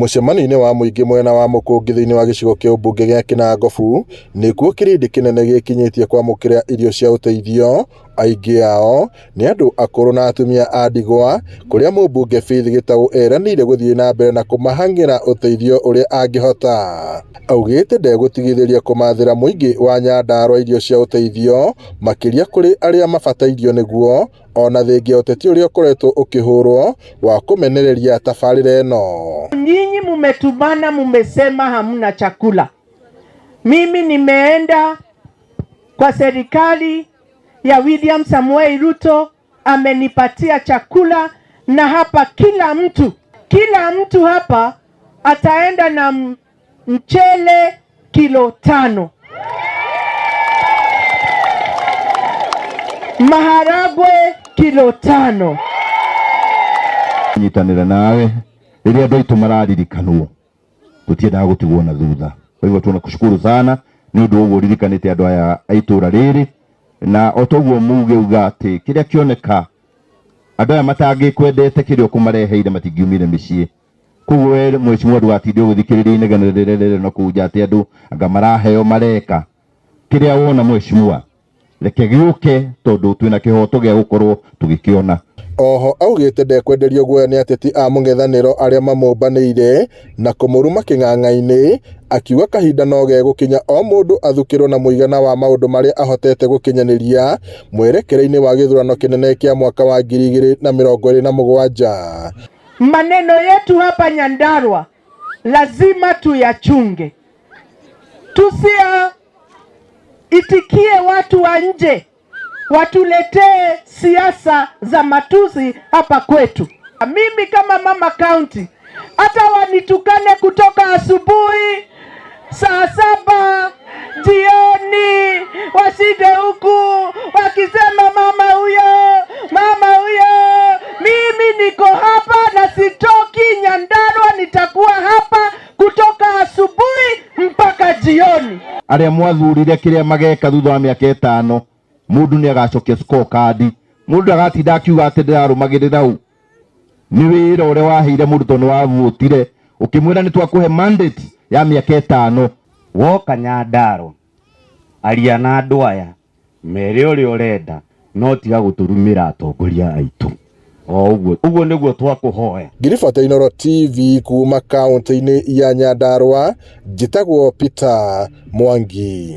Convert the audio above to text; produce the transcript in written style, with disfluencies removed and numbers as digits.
Mucemanio-inĩ wa mũingĩ mwena wa Mũkũngĩ thĩinĩ wa gĩcigo kĩa ũmbunge gĩa Kinangobu nĩkuo kĩrĩndĩ kĩnene gĩkinyĩtie kwamũkĩra irio cia ũteithio, aingĩ ao nĩ andũ akũrũ na atumia a ndigwa, kũrĩa mũmbunge Faith Gĩtaũ eranĩire gũthiĩ na mbere na kũmahang'ĩra ũteithio ũrĩa angĩhota. Augĩte ndegũtigithĩria kũmathĩra mũingĩ wa Nyandarua irio cia ũteithio makĩria kũrĩ arĩa mabatairio nĩguo ona thengia ũteti ũrĩa ũkoretwo ũkĩhũrwo wa kũmenereria tabarĩra ĩno. Nyinyi mumetumana, mumesema hamna chakula. Mimi nimeenda kwa serikali ya William Samoei Ruto, amenipatia chakula, na hapa kila mtu hapa ataenda na mchele kilo 5, maharagwe kilo 5. Nyitanira nawe ili andũ aitũ mararirikanwo tutiendaga gũtigwo na thutha. Kwa hivyo tunakushukuru sana nĩ ũndũ ũguo ririkanĩte andũ aya a itũra rĩrĩ, na otoguo muge uga atĩ kĩrĩa kĩoneka andũ aya matangĩkwendete kĩrĩa ũkũmareheire matingiumire mĩciĩ. Koguo we mheshimiwa ndũgatinde ũgĩthikĩrĩria inegene rĩrĩ na kuja atĩ andũ anga maraheo mareka. Kĩrĩa wona mheshimiwa reke gĩũke tondũ twĩna kĩhoto gĩa gũkorwo tũgĩkĩona. Oho augĩte ndekwenderio guoya nĩ ateti a mũng'ethanĩro arĩa mamũmbanĩire na kũmũruma kĩng'ang'a-inĩ, akiuga kahinda no gegũkinya o mũndũ athukĩrwo na mũigana wa maũndũ marĩa ahotete gũkinyanĩria mwerekere-inĩ wa gĩthurano kĩnene kĩa mwaka wa 2027. Maneno yetu hapa Nyandarua lazima tuyachunge, itikie watu wa nje watuletee siasa za matusi hapa kwetu. Mimi kama mama county, hata wanitukane kutoka asubuhi saa 7 jioni, waside huku wakisema mama huyo, mimi niko hapa na sitoki Nyandarua, nitakuwa hapa kutoka asubuhi mpaka jioni. Arĩa mwathurire kĩrĩa mageka thutha wa mĩaka 5, mundu nĩ agacokia scorecard. Mundu agatinda akiuga atĩ ndĩrarũmagĩrĩra u. Nĩ wĩra ũrĩa waheire mũndũ tondũ wavotire ũkĩmwĩra nĩ twakũhe mandate ya mĩaka 5. Woka Nyandarua aria na andũ aya mere ũrĩa ũrenda, no tiga gũtũrumĩra atongoria aitũ. Ũguo nĩguo twakũhoya. Ngiribata Inooro TV kuma kaunti-inĩ ya Nyandarua, njĩtagwo Peter Mwangi.